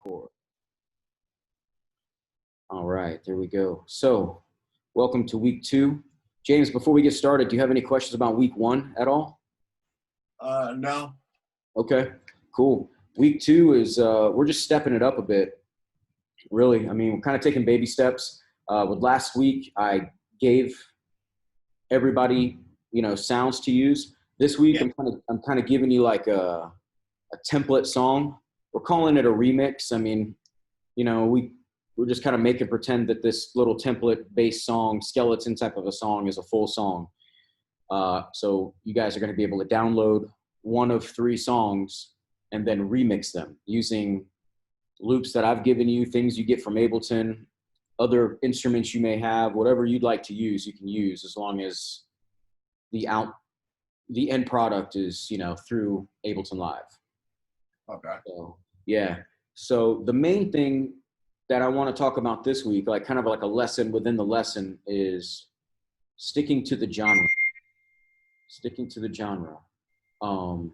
Four. All right, there we go. So, welcome to week two. James, before we get started, do you have any questions about week one at all? No. Okay, cool. Week two is we're just stepping it up a bit. Really, I mean, we're kind of taking baby steps. With last week, I gave everybody, sounds to use. This week, Yeah. I'm kind of giving you like a template song. We're calling it a remix. I mean, we're just kind of making pretend that this little template-based song, skeleton type of a song, is a full song. So you guys are going to be able to download one of three songs and then remix them using loops that I've given you, things you get from Ableton, other instruments you may have, whatever you'd like to use, you can use as long as the end product is, through Ableton Live. Okay. So, yeah. So the main thing that I want to talk about this week, like kind of like a lesson within the lesson, is sticking to the genre. Sticking to the genre. And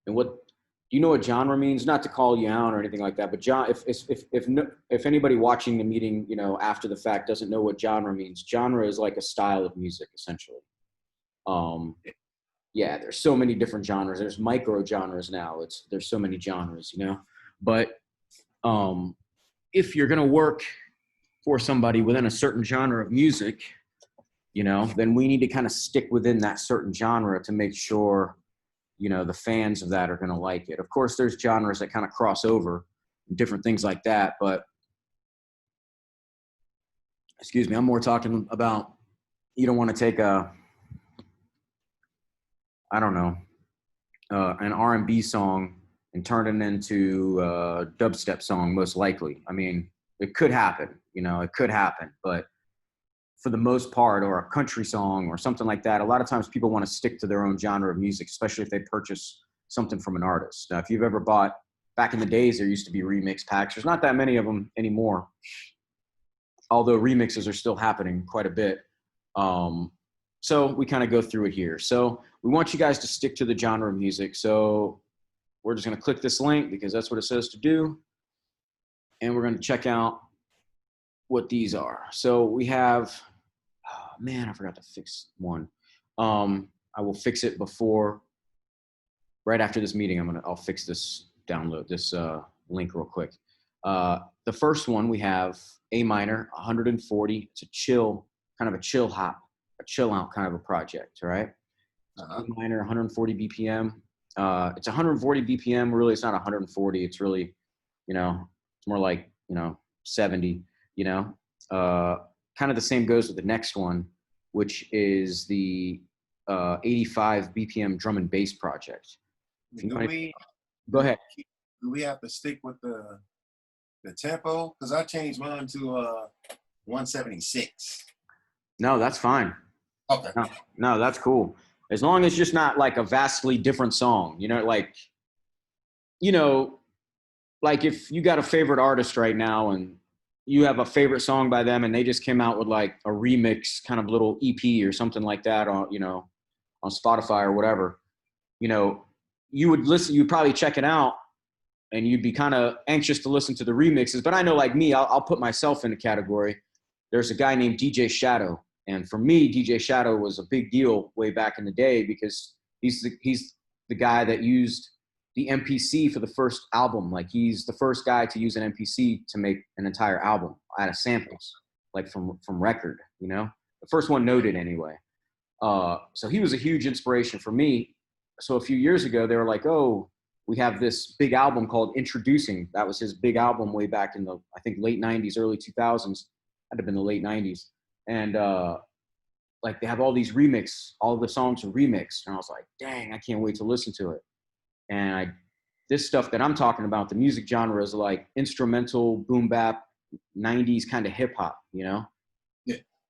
what do you know what genre means? Not to call you out or anything like that, but if anybody watching the meeting, after the fact doesn't know what genre means, genre is like a style of music, essentially. Yeah, there's so many different genres. There's micro genres now. There's so many genres, But if you're gonna work for somebody within a certain genre of music, then we need to kind of stick within that certain genre to make sure, the fans of that are gonna like it. Of course, there's genres that kind of cross over, and different things like that. But excuse me, I'm more talking about you don't want to take an R&B song and turn it into a dubstep song, most likely. I mean, it could happen, it could happen. But for the most part, or a country song or something like that, a lot of times people want to stick to their own genre of music, especially if they purchase something from an artist. Now, if you've ever bought, back in the days, there used to be remix packs. There's not that many of them anymore, although remixes are still happening quite a bit. So we kind of go through it here. So we want you guys to stick to the genre of music. So we're just going to click this link because that's what it says to do. And we're going to check out what these are. So we have, oh man, I forgot to fix one. I will fix it right after this meeting. I'll fix this this link real quick. The first one we have A minor, 140. It's a chill, kind of a chill hop, a chill out kind of a project, right? A minor, 140 BPM. It's 140 BPM. Really, it's not 140. It's really, it's more like, 70, kind of the same goes with the next one, which is the 85 BPM drum and bass project. Go ahead. Do we have to stick with the tempo? Because I changed mine to 176. No, that's fine. Okay. No, that's cool. As long as it's just not like a vastly different song, like if you got a favorite artist right now and you have a favorite song by them and they just came out with like a remix kind of little EP or something like that on, on Spotify or whatever, you would listen, you'd probably check it out and you'd be kind of anxious to listen to the remixes. But I know, like me, I'll put myself in a category. There's a guy named DJ Shadow. And for me, DJ Shadow was a big deal way back in the day because he's the guy that used the MPC for the first album. Like he's the first guy to use an MPC to make an entire album out of samples, like from record, the first one noted anyway. So he was a huge inspiration for me. So a few years ago, they were like, oh, we have this big album called Introducing. That was his big album way back in the, I think, late 90s, early 2000s. Had to have been the late 90s. And like they have all these all the songs are remixed. And I was like, dang, I can't wait to listen to it. And this stuff that I'm talking about, the music genre is like instrumental, boom bap, 90s kind of hip hop, Yeah.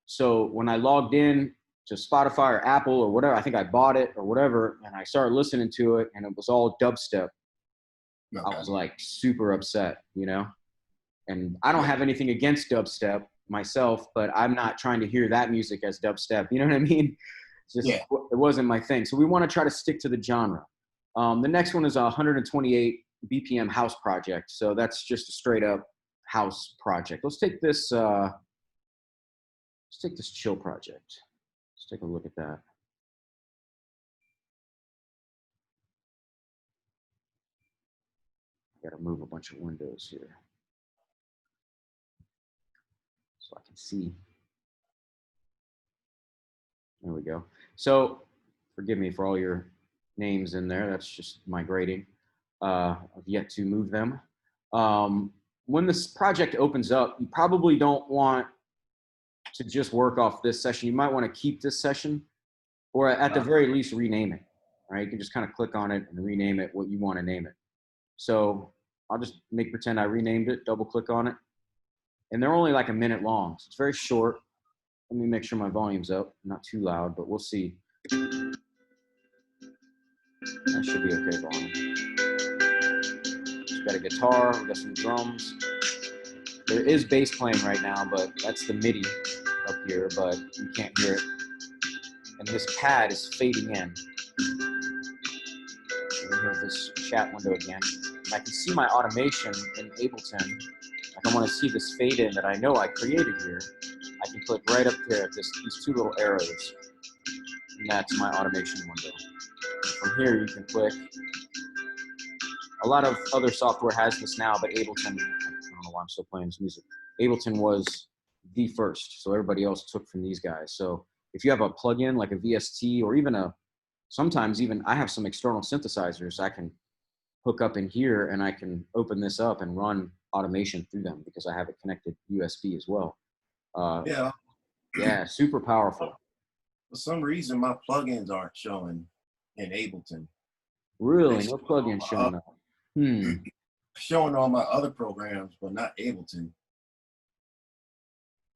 So when I logged in to Spotify or Apple or whatever, I think I bought it or whatever, and I started listening to it and it was all dubstep. Okay. I was like super upset, And I don't have anything against dubstep myself, but I'm not trying to hear that music as dubstep. You know what I mean? It wasn't my thing. So we want to try to stick to the genre. The next one is 128 BPM house project. So that's just a straight up house project. Let's take this chill project. Let's take a look at that. I gotta move a bunch of windows here so I can see. There we go. So forgive me for all your names in there. That's just my grading. I've yet to move them. When this project opens up, you probably don't want to just work off this session. You might want to keep this session, or at the very least rename it. Right? You can just kind of click on it and rename it what you want to name it. So I'll just pretend I renamed it, double click on it. And they're only like a minute long. So it's very short. Let me make sure my volume's up, not too loud, but we'll see. That should be okay volume. We've got a guitar, we've got some drums. There is bass playing right now, but that's the MIDI up here, but you can't hear it. And this pad is fading in. We have this chat window again. And I can see my automation in Ableton. Like I want to see this fade in that I know I created here. I can click right up here at these two little arrows. And that's my automation window. From here, you can click. A lot of other software has this now, but Ableton, I don't know why I'm still playing this music. Ableton was the first, so everybody else took from these guys. So if you have a plugin like a VST or even sometimes even I have some external synthesizers I can hook up in here and I can open this up and run automation through them because I have it connected USB as well. Yeah, super powerful. For some reason, my plugins aren't showing in Ableton. Really? No plugins showing up. Showing all my other programs, but not Ableton.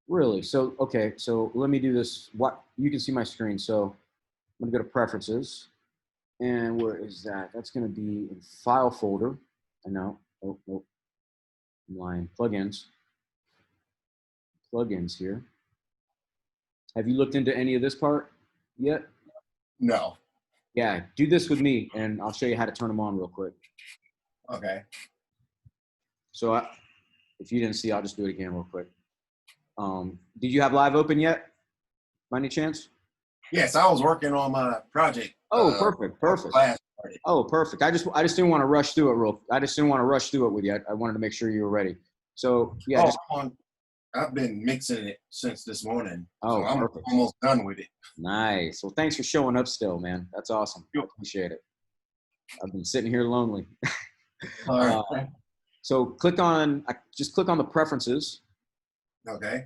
Really? So, okay, so let me do this. What you can see my screen. So I'm gonna go to preferences. And where is that? That's gonna be in file folder. I know. Oh, line plugins. Plugins here. Have you looked into any of this part yet? No. Yeah, do this with me and I'll show you how to turn them on real quick. Okay. So if you didn't see, I'll just do it again real quick. Did you have Live open yet, by any chance? Yes, I was working on my project. Oh, perfect. Oh, perfect. I just didn't want to rush through it I just didn't want to rush through it with you. I wanted to make sure you were ready. So yeah. I've been mixing it since this morning. Oh, so I'm perfect. Almost done with it. Nice. Well, thanks for showing up still, man. That's awesome. I appreciate it. I've been sitting here lonely. All right. So just click on the preferences. Okay.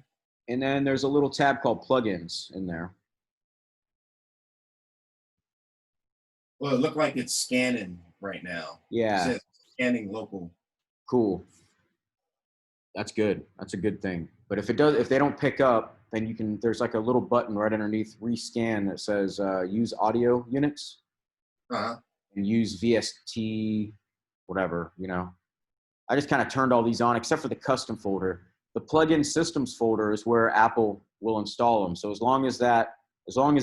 And then there's a little tab called plugins in there. Well, it looked like it's scanning right now. Yeah. It says scanning local. Cool. That's good. That's a good thing. But if they don't pick up, then there's like a little button right underneath rescan that says use audio units. And use VST, whatever, I just kind of turned all these on except for the custom folder. The plugin systems folder is where Apple will install them. So as long as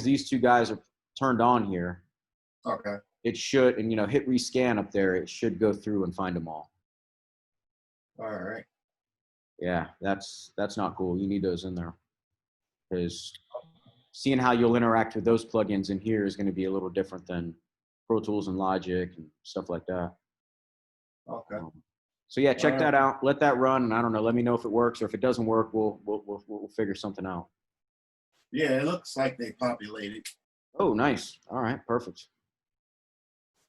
these two guys are turned on here, okay, it should, and hit rescan up there, it should go through and find them all. All right. Yeah, that's not cool. You need those in there because seeing how you'll interact with those plugins in here is going to be a little different than Pro Tools and Logic and stuff like that. Okay. So yeah, check that out. Let that run, and I don't know. Let me know if it works, or if it doesn't work, we'll figure something out. Yeah, it looks like they populated. Oh, nice. All right, perfect.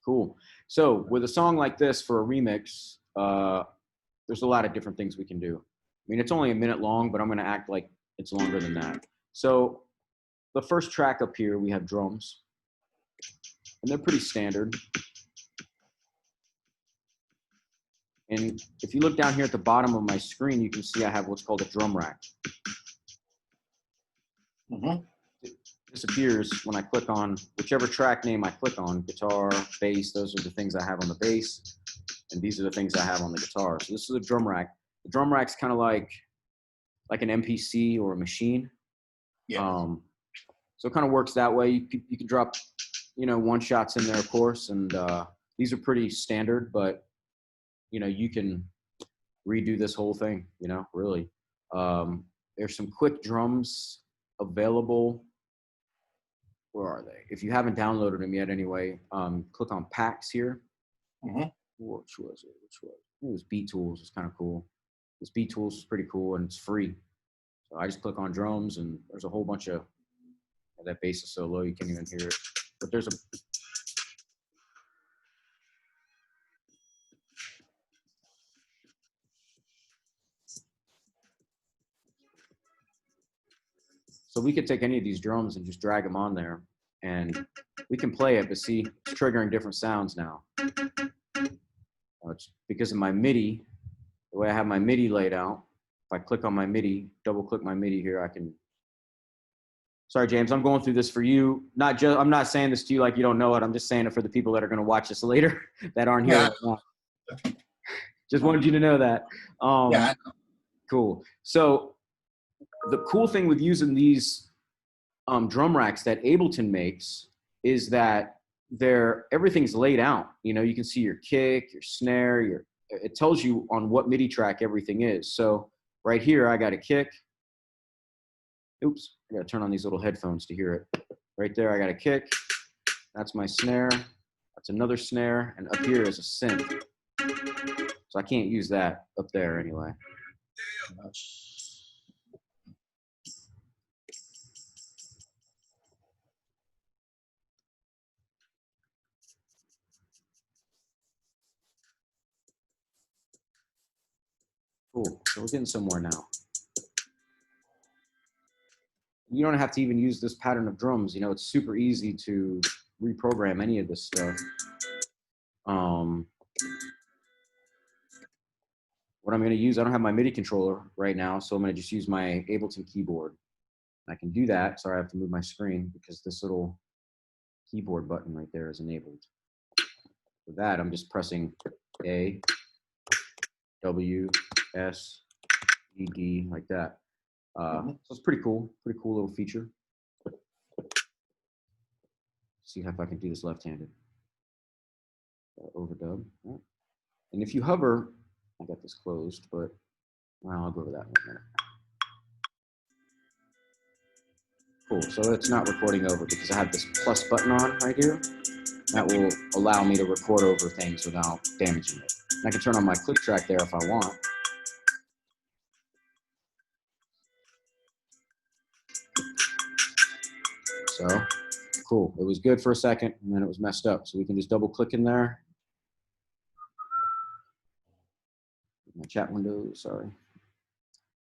Cool. So with a song like this for a remix, there's a lot of different things we can do. I mean, it's only a minute long, but I'm going to act like it's longer than that. So the first track up here, we have drums, and they're pretty standard. And if you look down here at the bottom of my screen, you can see I have what's called a drum rack. It disappears when I click on whichever track name I click on, guitar, bass, those are the things I have on the bass, and these are the things I have on the guitar. So this is a drum rack. The drum rack's kind of like an MPC or a machine. Yeah. So it kind of works that way. You can drop, one shots in there, of course, and these are pretty standard, but you know, you can redo this whole thing, you know, really. There's some quick drums available. Where are they? If you haven't downloaded them yet anyway, click on packs here. Mm-hmm. Which was it? Which was it? It was Beat Tools. It's kind of cool. This Beat Tools is pretty cool and it's free. So I just click on drums and there's a whole bunch of that bass is so low you can't even hear it. But there's a so we could take any of these drums and just drag them on there and we can play it, but see, it's triggering different sounds now. It's because of my MIDI, the way I have my MIDI laid out. If I click on my MIDI, double click my MIDI here, I can. Sorry, James, I'm going through this for you. I'm not saying this to you like you don't know it. I'm just saying it for the people that are going to watch this later that aren't here. Yeah. Right now. Just wanted you to know that. Yeah. Cool. So the cool thing with using these drum racks that Ableton makes is that everything's laid out. You know, you can see your kick, your snare, it tells you on what MIDI track everything is. So right here, I got a kick. Oops, I got to turn on these little headphones to hear it. Right there, I got a kick. That's my snare. That's another snare. And up here is a synth. So I can't use that up there anyway. Cool, so we're getting somewhere now. You don't have to even use this pattern of drums. You know, it's super easy to reprogram any of this stuff. What I'm going to use, I don't have my MIDI controller right now, so I'm going to just use my Ableton keyboard. I can do that. Sorry, I have to move my screen because this little keyboard button right there is enabled. For that, I'm just pressing A, W, S, E, D, like that. So it's pretty cool little feature. See if I can do this left-handed. Overdub. And if you hover, I got this closed, but well, I'll go over that in a minute. Cool, so it's not recording over because I have this plus button on right here. That will allow me to record over things without damaging it. And I can turn on my click track there if I want. So, cool. It was good for a second, and then it was messed up. So we can just double click in there. My chat window, sorry.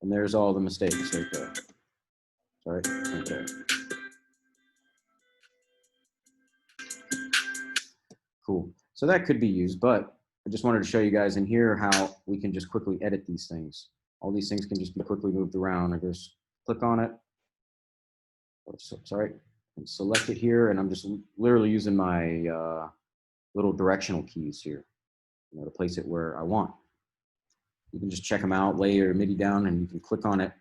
And there's all the mistakes right there. Sorry, right there. Cool. So that could be used, but I just wanted to show you guys in here how we can just quickly edit these things. All these things can just be quickly moved around. I just click on it. Sorry, and select it here, and I'm just literally using my little directional keys here, you know, to place it where I want. You can just check them out, lay your MIDI down, and you can click on it.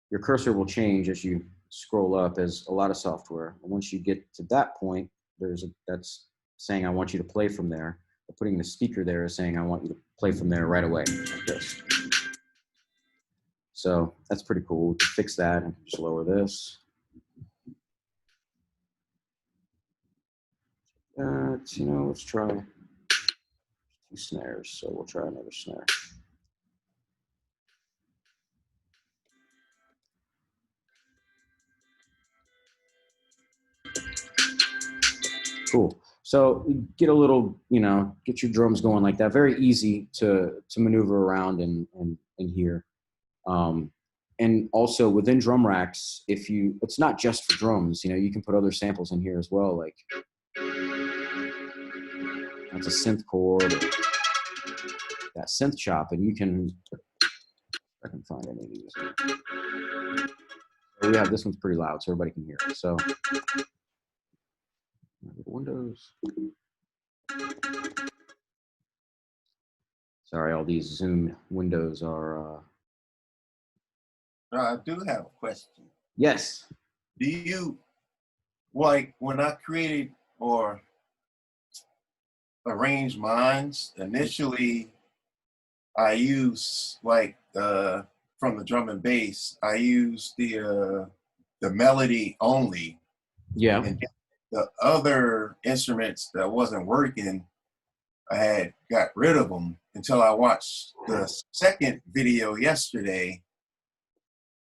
Your cursor will change as you scroll up, as a lot of software. And once you get to that point, that's saying I want you to play from there. But putting the speaker there is saying I want you to play from there right away, like this. So that's pretty cool. We can fix that and just lower this. You know, let's try 2 snares. So we'll try another snare. Cool. So get a little, you know, get your drums going like that. Very easy to maneuver around and hear. And also within drum racks, it's not just for drums, you know, you can put other samples in here as well. Like that's a synth chord, that synth chop, and you can, I can find any of these. So we have, this one's pretty loud so everybody can hear it. So Windows. Sorry, all these Zoom windows are. I do have a question. Yes. Do you, like, when I created or arranged mines, initially I use like from the drum and bass, I use the melody only, Yeah. and the other instruments that wasn't working, I had got rid of them until I watched the second video yesterday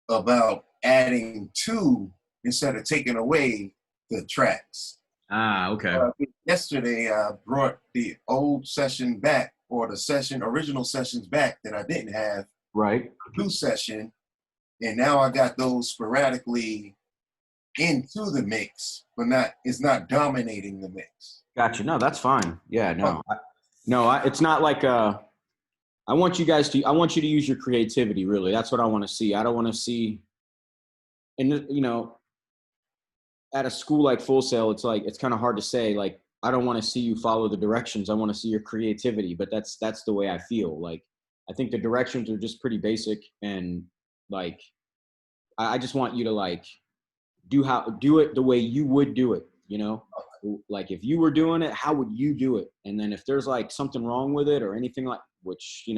about adding two instead of taking away the tracks. Ah, okay. Yesterday, I brought the old session back, or the original sessions back that I didn't have, Right. new session, and now I got those sporadically into the mix, but it's not dominating the mix. Gotcha. No, that's fine. Yeah, no. It's not like I want you to use your creativity, really. That's what I want to see. I don't want to see, and at a school like Full Sail, it's like, it's kind of hard to say, like, I don't want to see you follow the directions. I want to see your creativity, but that's the way I feel. Like, I think the directions are just pretty basic, and like, I just want you to like do it the way you would do it, like if you were doing it, how would you do it? And then if there's like something wrong with it or anything, like, which,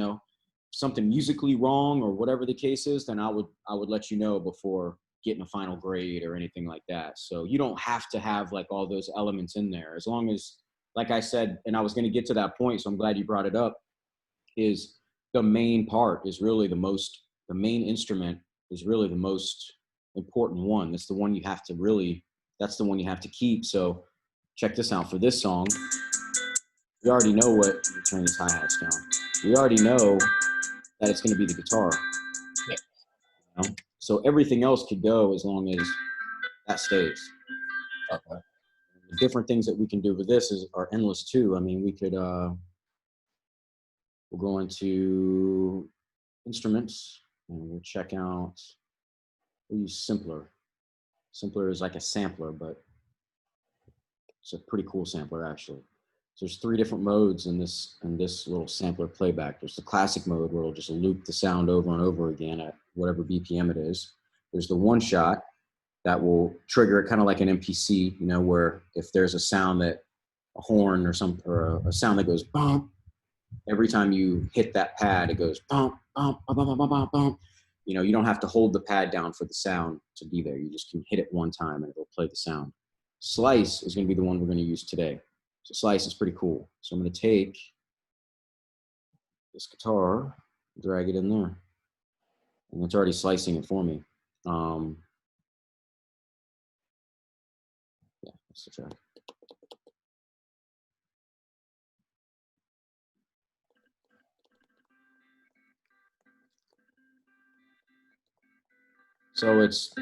something musically wrong or whatever the case is, then I would let you know before getting a final grade or anything like that. So you don't have to have like all those elements in there, as long as, like I said, and I was going to get to that point, so I'm glad you brought it up, is the main part is really the main instrument is really the most important one. That's the one you have to keep. So check this out. For this song, we already know what, let me turn these hi-hats down. We already know that it's going to be the guitar. So everything else could go as long as that stays. Okay. The different things that we can do with this are endless too. I mean, we could, we'll go into instruments and we'll check out, we'll use Simpler. Simpler is like a sampler, but it's a pretty cool sampler actually. So there's 3 different modes in this little sampler playback. There's the classic mode where it'll just loop the sound over and over again at whatever BPM it is. There's the one shot that will trigger it kind of like an MPC, where if there's a sound that a horn or a sound that goes bump, every time you hit that pad, it goes bump, bump, bump, bump, bump, bump, bump. You don't have to hold the pad down for the sound to be there. You just can hit it one time and it'll play the sound. Slice is going to be the one we're going to use today. So Slice is pretty cool. So I'm going to take this guitar, drag it in there, and it's already slicing it for me. Yeah, that's the track. So it's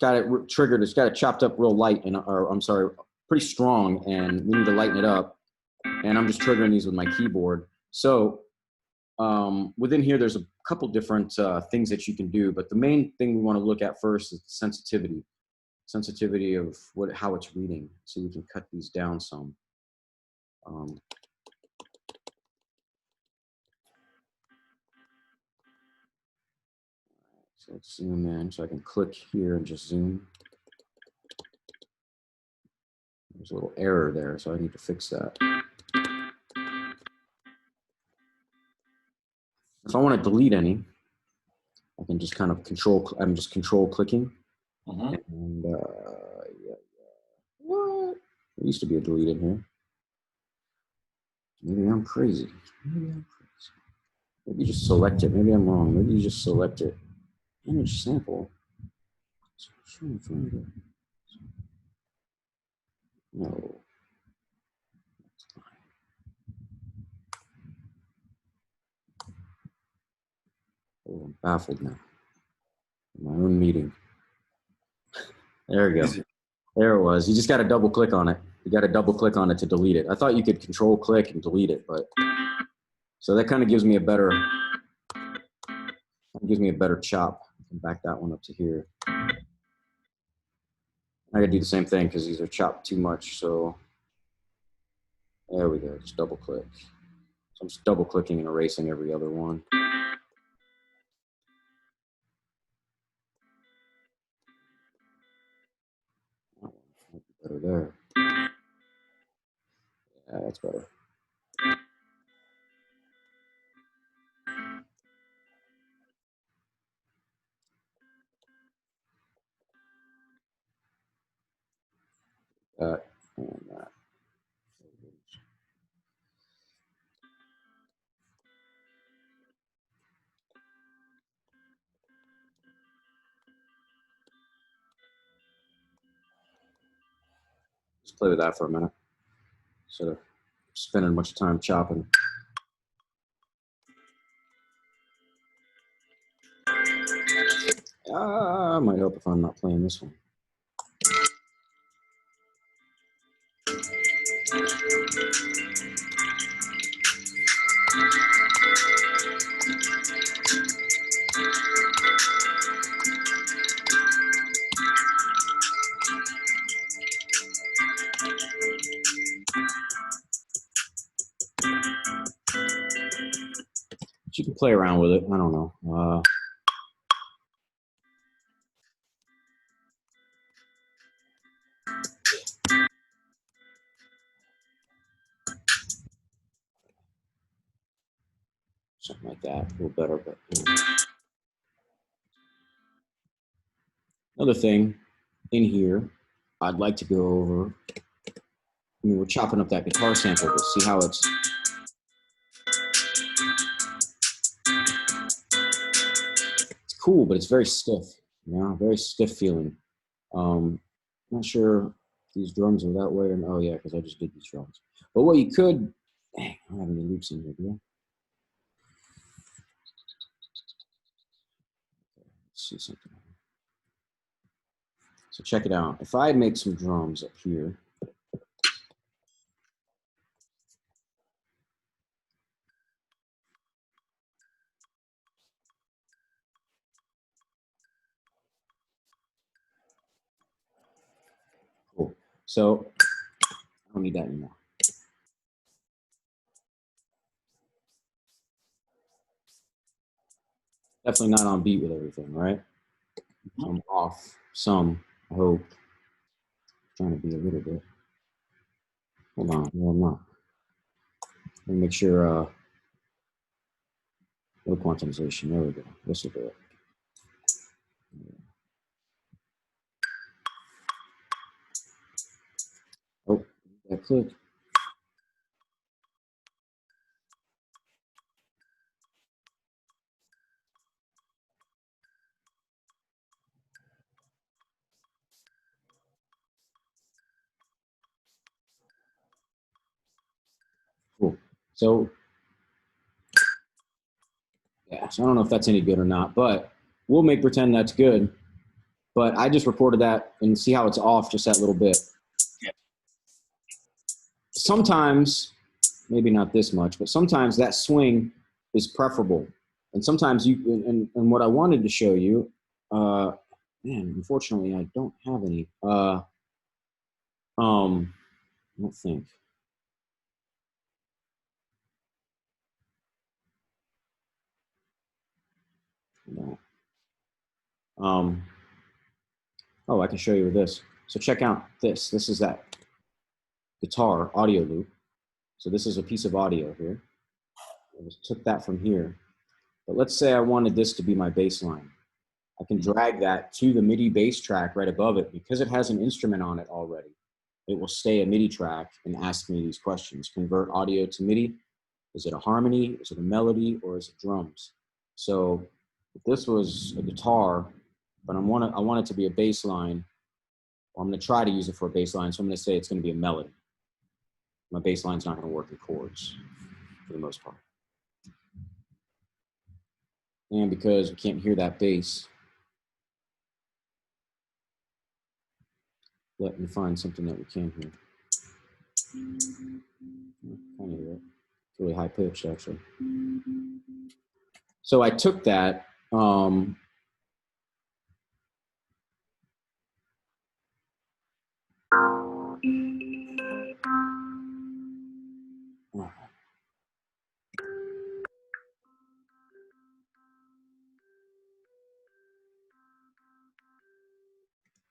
got it triggered. It's got it chopped up real light, or I'm sorry, pretty strong, and we need to lighten it up. And I'm just triggering these with my keyboard. So within here, there's a couple different things that you can do, but the main thing we want to look at first is the sensitivity of how it's reading. So we can cut these down some. So let's zoom in, so I can click here and just zoom. There's a little error there, so I need to fix that. If I want to delete any, I can just kind of I'm just control clicking. Mm-hmm. And yeah. What? There used to be a delete in here. Maybe I'm crazy. Maybe you just select it. Maybe I'm wrong. Maybe you just select it. Image sample. No. Oh, I'm baffled now. My own meeting. There we go. There it was. You just got to double click on it. You got to double click on it to delete it. I thought you could control click and delete it, but so that kind of gives me a better chop. I can back that one up to here. I gotta do the same thing because these are chopped too much. So there we go. Just double click. So I'm just double clicking and erasing every other one. Better there. Yeah, that's better. And that. Let's play with that for a minute instead of spending much time chopping. Might help if I'm not playing this one. You can play around with it. I don't know. Something like that, a little better. But another thing in here, I'd like to go over. I mean, we're chopping up that guitar sample, but see how it's. It's cool, but it's very stiff. You know, very stiff feeling. Not sure these drums are that way, and oh yeah, because I just did these drums. But what you could, dang, I don't have any loops in here, do I? Let's see something. So check it out. If I make some drums up here. Cool. So I don't need that anymore. Definitely not on beat with everything, right? I'm off some, I hope. Trying to be a little bit. Hold on, no, I'm not. Let me make sure, no quantization, there we go. This will do it. Oh, that click. Cool. So, yeah, so I don't know if that's any good or not, but we'll make pretend that's good. But I just recorded that and see how it's off just that little bit. Yeah. Sometimes, maybe not this much, but sometimes that swing is preferable. And sometimes you, and what I wanted to show you, man, unfortunately I don't have any. I don't think. No. Oh, I can show you with this. So check out this. This is that guitar audio loop. So this is a piece of audio here. I just took that from here. But let's say I wanted this to be my bass line. I can drag that to the MIDI bass track right above it. Because it has an instrument on it already, it will stay a MIDI track and ask me these questions. Convert audio to MIDI. Is it a harmony? Is it a melody? Or is it drums? So if this was a guitar, but I want it to be a bass line, or I'm going to try to use it for a bass line. So I'm going to say it's going to be a melody. My bass line's not going to work in chords for the most part. And because we can't hear that bass, let me find something that we can hear. Kind of hear it. It's really high pitched, actually. So I took that.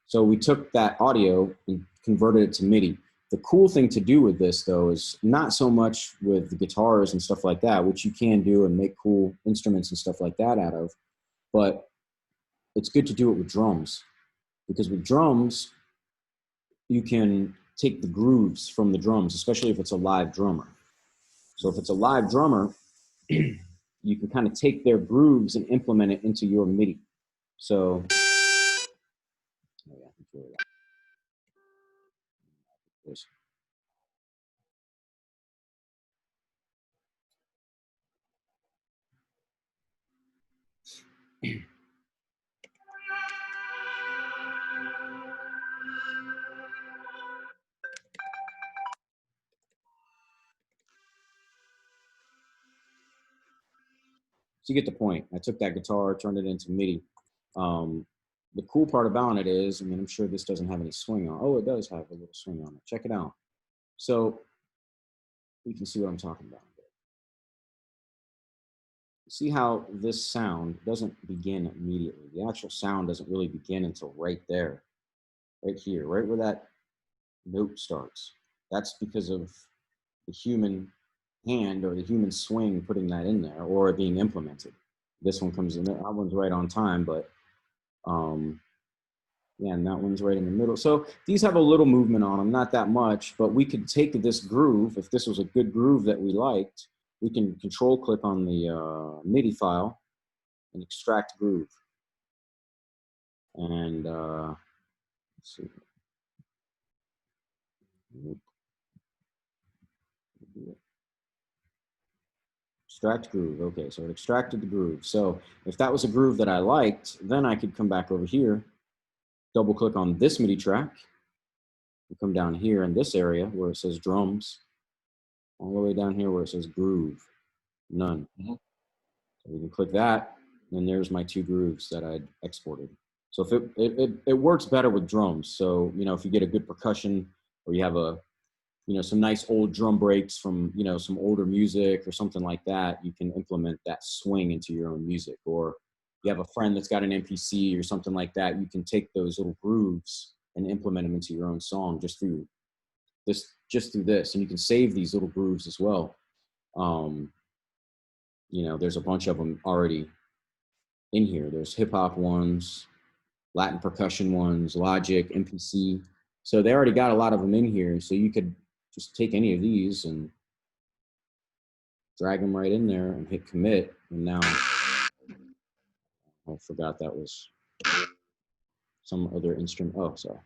So we took that audio and converted it to MIDI. The cool thing to do with this, though, is not so much with the guitars and stuff like that, which you can do and make cool instruments and stuff like that out of, but it's good to do it with drums. Because with drums, you can take the grooves from the drums, especially if it's a live drummer. So if it's a live drummer, you can kind of take their grooves and implement it into your MIDI. So, so you get the point. I took that guitar, turned it into MIDI. The cool part about it is, I mean, I'm sure this doesn't have any swing on. Oh, it does have a little swing on it. Check it out. So you can see what I'm talking about. See how this sound doesn't begin immediately. The actual sound doesn't really begin until right there, right here, right where that note starts. That's because of the human hand or the human swing putting that in there or it being implemented. This one comes in there. That one's right on time, but yeah, and that one's right in the middle. So these have a little movement on them, not that much, but we could take this groove. If this was a good groove that we liked, we can control click on the MIDI file and extract groove. And let's see. Extract groove. Okay, so it extracted the groove. So if that was a groove that I liked, then I could come back over here, double click on this MIDI track, and come down here in this area where it says drums, all the way down here where it says groove, none. So we can click that, and there's my two grooves that I'd exported. So if it works better with drums. So, you know, if you get a good percussion or you have a, you know, some nice old drum breaks from, you know, some older music or something like that, you can implement that swing into your own music. Or you have a friend that's got an MPC or something like that, you can take those little grooves and implement them into your own song just through this. And you can save these little grooves as well. You know, there's a bunch of them already in here. There's hip hop ones, Latin percussion ones, Logic, MPC. So they already got a lot of them in here. So you could just take any of these and drag them right in there and hit commit. And now, I forgot that was some other instrument. Oh, sorry.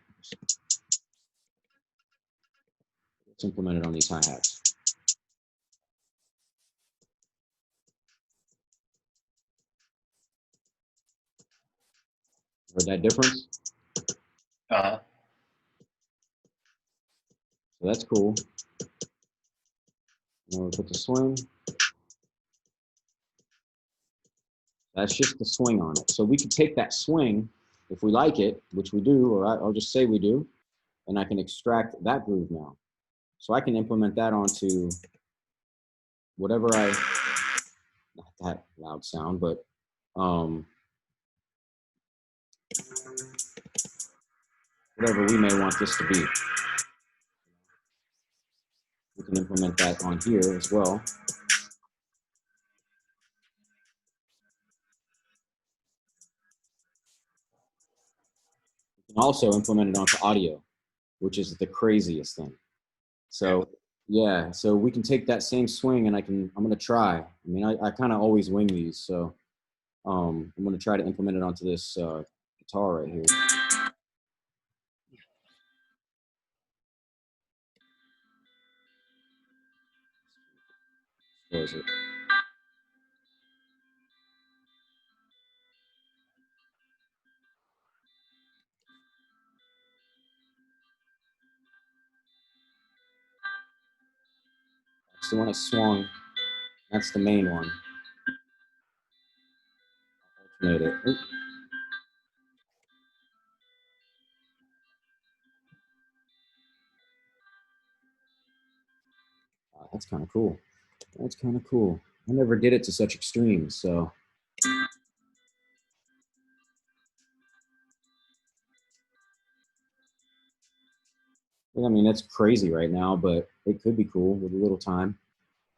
Let's implement it on these hi-hats. Heard that difference? Uh-huh. So that's cool. Now we put the swing. That's just the swing on it. So we can take that swing, if we like it, which we do, or I'll just say we do, and I can extract that groove now. So I can implement that onto whatever not that loud sound, but whatever we may want this to be. We can implement that on here as well. We can also implement it onto audio, which is the craziest thing. So yeah, so we can take that same swing and I'm gonna try. I mean, I kind of always wing these, so I'm gonna try to implement it onto this guitar right here. What is it? It's the one that swung. That's the main one. Alternate it. Oop. That's kind of cool. That's kind of cool. I never did it to such extremes, so. I mean, that's crazy right now, but it could be cool with a little time.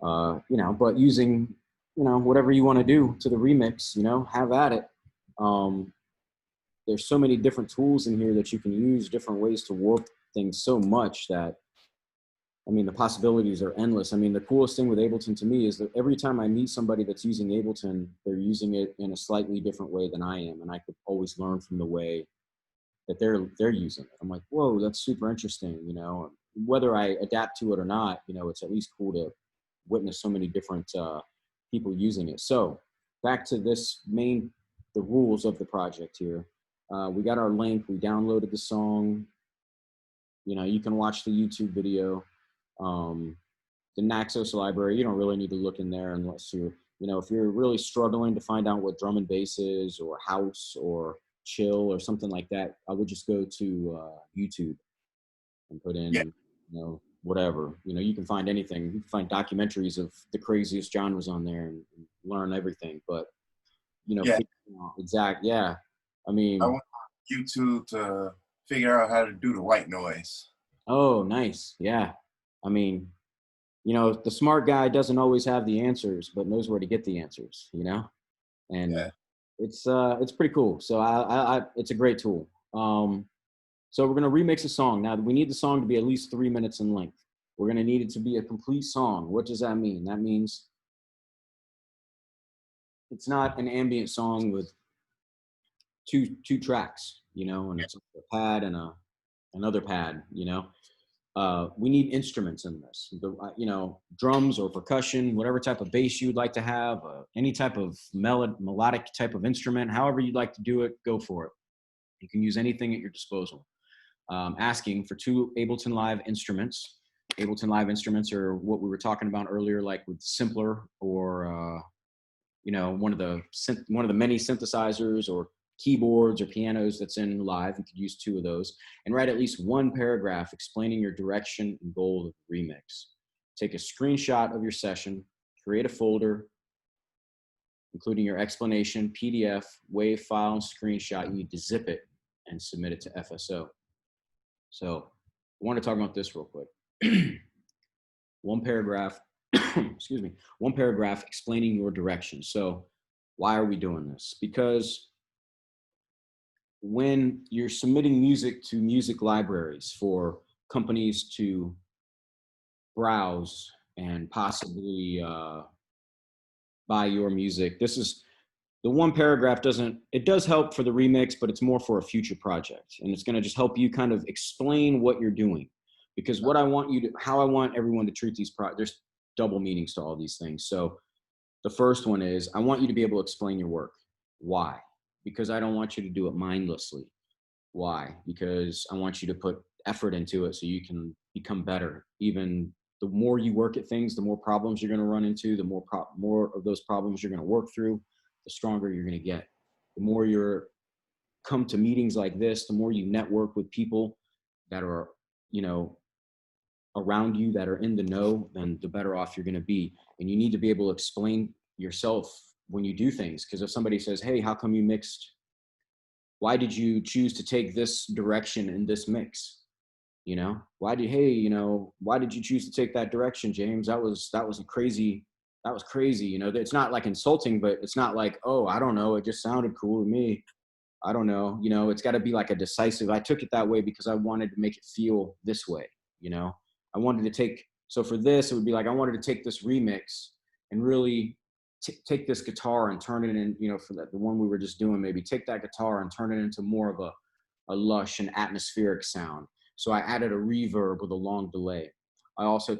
You know, but using, you know, whatever you want to do to the remix, you know, have at it. There's so many different tools in here that you can use, different ways to warp things so much that, I mean, the possibilities are endless. I mean, the coolest thing with Ableton to me is that every time I meet somebody that's using Ableton, they're using it in a slightly different way than I am. And I could always learn from the way that they're using it. I'm like, whoa, that's super interesting. You know, whether I adapt to it or not, you know, it's at least cool to witness so many different people using it. So back to the rules of the project here. We got our link, we downloaded the song. You know, you can watch the YouTube video. The Naxos library, you don't really need to look in there unless you know, if you're really struggling to find out what drum and bass is or house or chill or something like that, I would just go to YouTube and put in, Yeah. you know, whatever. You know, you can find anything. You can find documentaries of the craziest genres on there and learn everything. But, you know, Yeah. yeah. I mean, I went on YouTube to figure out how to do the white noise. oh, nice. Yeah. I mean, you know, the smart guy doesn't always have the answers, but knows where to get the answers, you know? And Yeah. it's pretty cool. So it's a great tool. So we're gonna remix a song. Now we need the song to be at least 3 minutes in length. We're gonna need it to be a complete song. What does that mean? That means it's not an ambient song with two tracks, you know, and it's a pad and another pad, you know. We need instruments in this, you know, drums or percussion, whatever type of bass you'd like to have, any type of melodic type of instrument, however you'd like to do it, go for it. You can use anything at your disposal. Asking for 2 Ableton Live instruments. Ableton Live instruments are what we were talking about earlier, like with Simpler or, you know, one of the many synthesizers or keyboards or pianos that's in Live. You could use 2 of those and write at least 1 paragraph explaining your direction and goal of the remix. Take a screenshot of your session, create a folder, including your explanation, PDF, WAV file, and screenshot. You need to zip it and submit it to FSO. So I want to talk about this real quick. 1 paragraph, excuse me, 1 paragraph explaining your direction. So why are we doing this? Because when you're submitting music to music libraries for companies to browse and possibly buy your music, this is the 1 paragraph it does help for the remix, but it's more for a future project. And it's going to just help you kind of explain what you're doing. Because how I want everyone to treat these there's double meanings to all these things. So the first one is, I want you to be able to explain your work. Why? Because I don't want you to do it mindlessly. Why? Because I want you to put effort into it so you can become better. Even the more you work at things, the more problems you're going to run into, the more of those problems you're going to work through, the stronger you're going to get. The more you're come to meetings like this, the more you network with people that are, you know, around you that are in the know, then the better off you're going to be. And you need to be able to explain yourself when you do things. Because if somebody says, hey, how come you mixed? Why did you choose to take this direction in this mix? You know, why did you choose to take that direction, James? That was crazy. That was crazy. You know, it's not like insulting, but it's not like, oh, I don't know, it just sounded cool to me. I don't know. You know, it's got to be like a decisive. I took it that way because I wanted to make it feel this way. You know, I wanted to so for this, it would be like, I wanted to take this remix and really take this guitar and turn it in, you know, for the one we were just doing, maybe take that guitar and turn it into more of a lush and atmospheric sound. So I added a reverb with a long delay. I also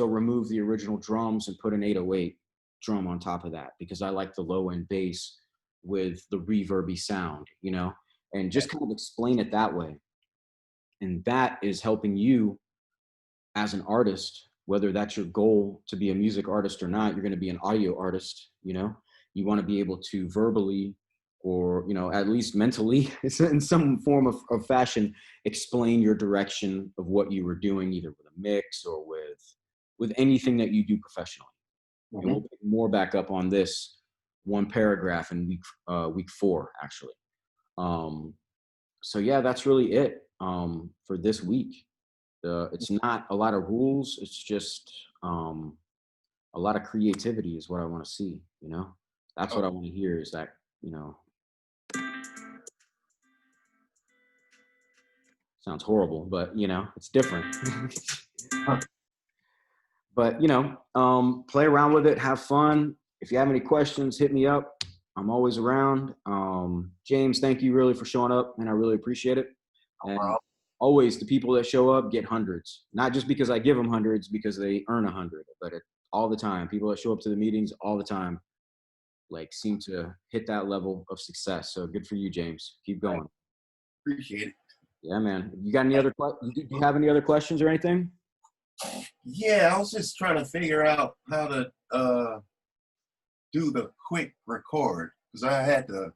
removed the original drums and put an 808 drum on top of that because I like the low end bass with the reverby sound, you know, and just kind of explain it that way. And that is helping you as an artist, whether that's your goal to be a music artist or not. You're going to be an audio artist, you know, you want to be able to verbally or, you know, at least mentally in some form of fashion, explain your direction of what you were doing, either with a mix or with anything that you do professionally. Mm-hmm. And we'll pick more back up on this 1 paragraph in week 4, actually. So yeah, that's really it for this week. It's not a lot of rules. It's just a lot of creativity is what I want to see, you know? That's what I want to hear is that, you know. Sounds horrible, but you know, it's different. Huh. But you know, play around with it, have fun. If you have any questions, hit me up. I'm always around. James, thank you really for showing up, and I really appreciate it. No And problem. always, the people that show up get hundreds, not just because I give them hundreds, because they earn 100, but all the time. People that show up to the meetings all the time, like, seem to hit that level of success. So good for you, James. Keep going. Appreciate it. Yeah, man. You got any other? Do you have any other questions or anything? Yeah, I was just trying to figure out how to do the quick record because I had to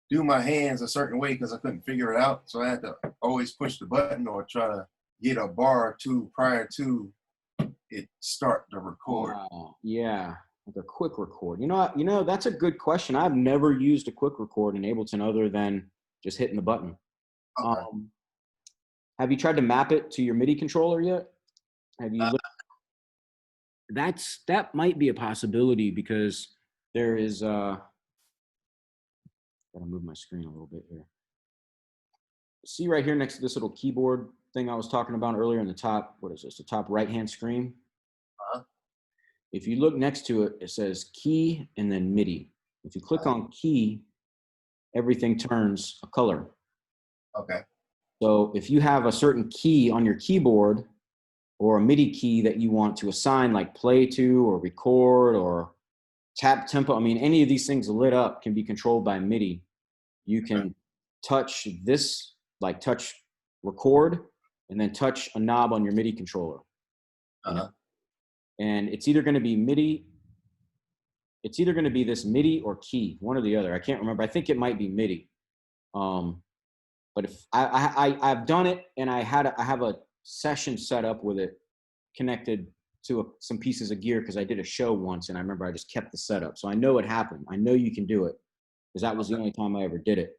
do my hands a certain way because I couldn't figure it out. So I had to always push the button or try to get a bar or two prior to it start the record. Wow. Yeah. Like a quick record. You know, that's a good question. I've never used a quick record in Ableton other than just hitting the button. Okay. Have you tried to map it to your MIDI controller yet? Have you looked? That might be a possibility because there is gotta move my screen a little bit here. See right here next to this little keyboard thing I was talking about earlier in the top, what is this? The top right-hand screen. Uh-huh. If you look next to it, it says key and then MIDI. If you click on key, everything turns a color. Okay. So if you have a certain key on your keyboard or a MIDI key that you want to assign, like play to or record or tap tempo, I mean, any of these things lit up can be controlled by MIDI. You can touch this, like touch record, and then touch a knob on your MIDI controller. Uh-huh. And it's either going to be MIDI. It's either going to be this MIDI or key, one or the other. I can't remember. I think it might be MIDI. But if I've done it, and I have a session set up with it connected to some pieces of gear because I did a show once, and I remember I just kept the setup. So I know it happened. I know you can do it because that was the only time I ever did it.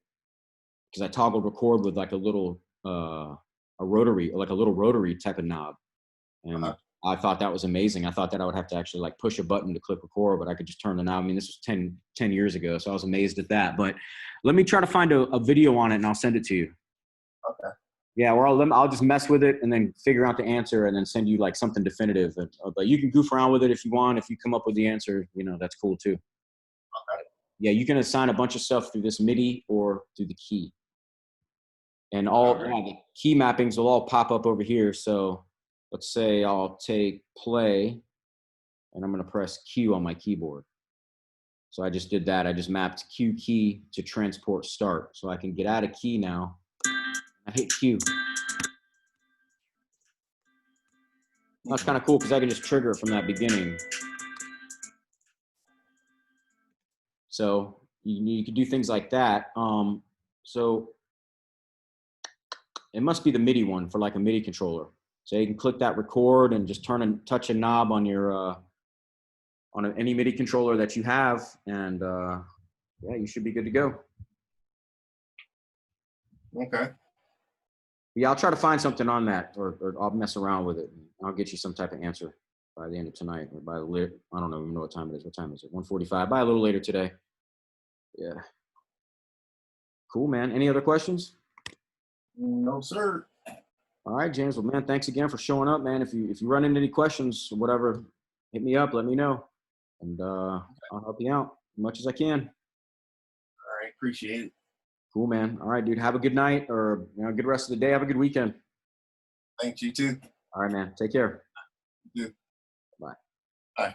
Because I toggled record with like a little rotary type of knob, and I thought that was amazing. I thought that I would have to actually like push a button to click record, but I could just turn the knob. I mean, this was 10 years ago, so I was amazed at that. But let me try to find a video on it, and I'll send it to you. Okay. Yeah, or I'll just mess with it and then figure out the answer and then send you like something definitive. But you can goof around with it if you want. If you come up with the answer, you know, that's cool too. Okay. Yeah, you can assign a bunch of stuff through this MIDI or through the key. And the key mappings will all pop up over here. So let's say I'll take play and I'm going to press Q on my keyboard. So I just did that. I just mapped Q key to transport start. So I can get out of key now. I hit Q. That's kind of cool because I can just trigger it from that beginning. So you can do things like that. So it must be the MIDI one for like a MIDI controller. So you can click that record and just touch a knob on your any MIDI controller that you have, and yeah, you should be good to go. Okay. Yeah, I'll try to find something on that, or I'll mess around with it. I'll get you some type of answer by the end of tonight, or by I don't even know what time it is. What time is it? 1:45. By a little later today. Yeah. Cool, man. Any other questions? No, sir. All right, James. Well, man, thanks again for showing up, man. If you run into any questions or whatever, hit me up. Let me know, and I'll help you out as much as I can. All right. Appreciate it. Cool, man. All right, dude. Have a good night, or good rest of the day. Have a good weekend. Thanks, you too. All right, man. Take care. You too. Bye. Bye.